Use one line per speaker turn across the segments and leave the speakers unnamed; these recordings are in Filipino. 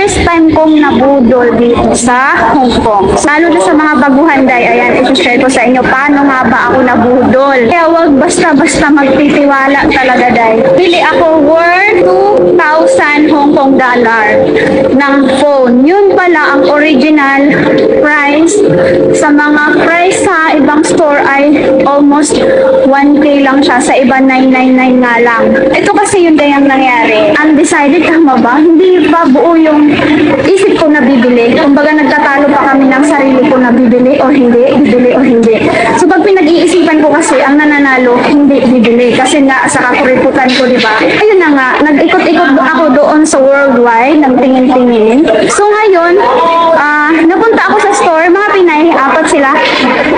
first time kong nabudol dito sa Hong Kong. Lalo na sa mga baguhan, day, ayan, i-share ko sa inyo paano nga ba ako nabudol. Kaya wag basta-basta magtitiwala talaga, day. Bili ako worth 2,000 Hong Kong dollar ng phone. Yun pala ang original price. Sa mga price sa ibang store ay almost 1K lang siya. Sa iba 999 nga lang. Ito kasi yun day ang nangyari. Undecided, tama ba? Hindi pa buo yung isip ko na bibili. Kumbaga nagtatalo pa kami ng sarili ko na bibili o hindi, bibili o hindi. So pag pinag-iisipan ko kasi ang nananalo, hindi bibili. Kasi nga sa kakuriputan ko, di ba? Ayun na nga, nag-ikot-ikot ako doon sa worldwide, nagtingin-tingin. So ngayon, napunta ako sa store, mga Pinay, apat sila.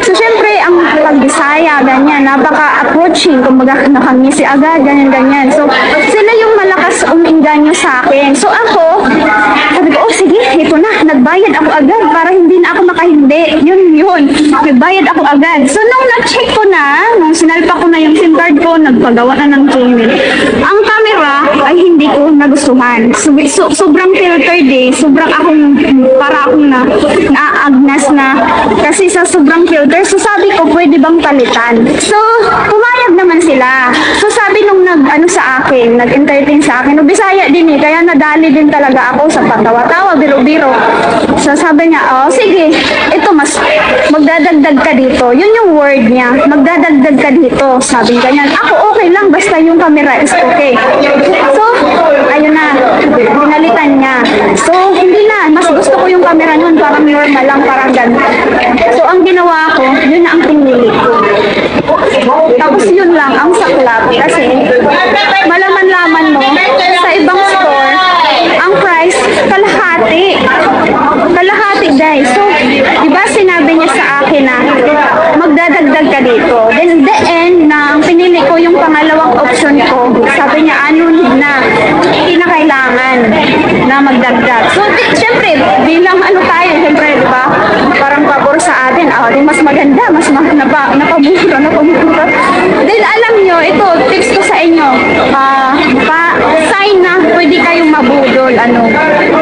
So syempre, ang pag-Bisaya, ganyan, napaka-approaching, kumbaga nakangisi agad, ganyan-ganyan. So sila yung malakas uminganyo sa akin. So ako, sabi ko, oh sige, ito na, nagbayad ako agad para hindi na ako makahindi. Yun. Nagbayad ako agad. So nung na-check ko na, nung sinalpa ko na yung SIM card ko, nagpagawa na ng payment. Ang camera ay hindi ko nagustuhan. Sobrang filtered eh. Sobrang para akong naagnas na. Kasi sa sobrang filter, so sabi ko, pwede bang palitan? So, pumayag naman sila. So sabi nung sa akin, nag-entertain sa akin, Bisaya din eh, kaya nadali din talaga ako sa patawa-tawa, biro-biro. So sabi niya, oh sige, ito magdadagdag ka dito. Yun yung word niya, magdadagdag ka dito. Sabi ganyan, ako okay lang, basta yung camera is okay. So, ayun na, pinalitan niya. So, hindi na, mas gusto ko yung camera nun, parang normal lang, parang ganun. So, ang ginawa ko, yun na ang pinili ko. Tapos yun lang, ang saklap. Kasi, malaman-laman mo, sa ibang store, ang price, kalahati. Kalahati, guys. So, diba sinabi niya sa akin na, magdadagdag ka dito. Then, the end, na ang pinili ko yung pangalawang option ko. Sabi niya, na, kinakailangan na magdagdag. So, syempre, bilang tayo, syempre, diba? Parang pabor sa atin. Di mas maganda, mas napamura. Then, alam nyo, ito, tips ko sa inyo. Sign na pwede kayong mabudol.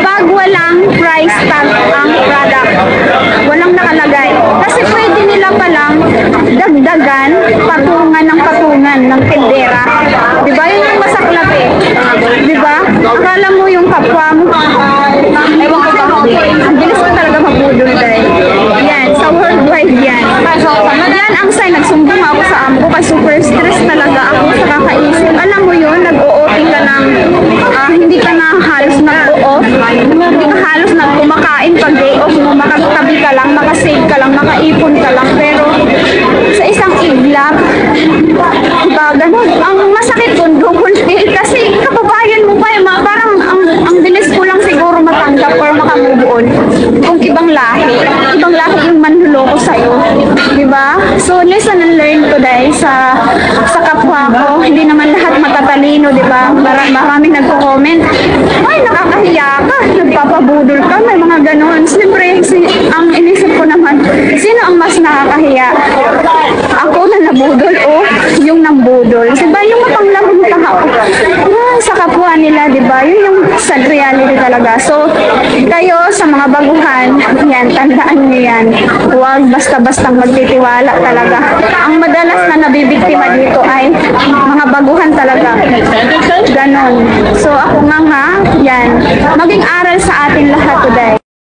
Pag walang price tag ang product, walang nakalagay. Kasi pwede nila palang dagdagan patungan ng tindera. Diba? Yun yung masaklap eh. Diba? Akala mo yung kapwa mo. Ewan ko ba? Ang bilis ko talaga mabudol dahil. Yan, sa worldwide yan. Yan ang sign. Nagsumbong ako sa amo ko kasi super stress talaga ako sa kakaisip. Alam mo yun, nag-OOT ka ng hindi ka na halos nag-off. Hindi ka halos kumakain pag day off mo. Makatabi ka lang, makasave ka lang, makaipon ka lang. Pero sa isang iglap, diba, ganun. Ang masakit dun, double pay. Kasi kababayan mo pa, parang ang bilis ko lang siguro matanggap or makamove on. Kung ibang lahi yung manluloko sa'yo. Diba? So, lesson and learn ko dahil sa kapwa ko. Hindi naman lahat matatalino, diba? Maraming nagko-comment. Ay, nakakahiya ka. Nagpapabudol ka. May mga ganon. Siyempre, ang inisip ko naman, sino ang mas nakakahiya? Ako na nabudol o yung nambudol? Diba? Yung mapanglamang tao. Sa kapwa nila, diba? Yun yung sad reality talaga. So, kayo sa mga baguhan, yan, tandaan nyo yan. Huwag basta-bastang magtitiwala talaga. Ang madalas na nabibiktima dito ay mga baguhan talaga. Ganon. So, ako nga, yan. Maging aral sa atin lahat today.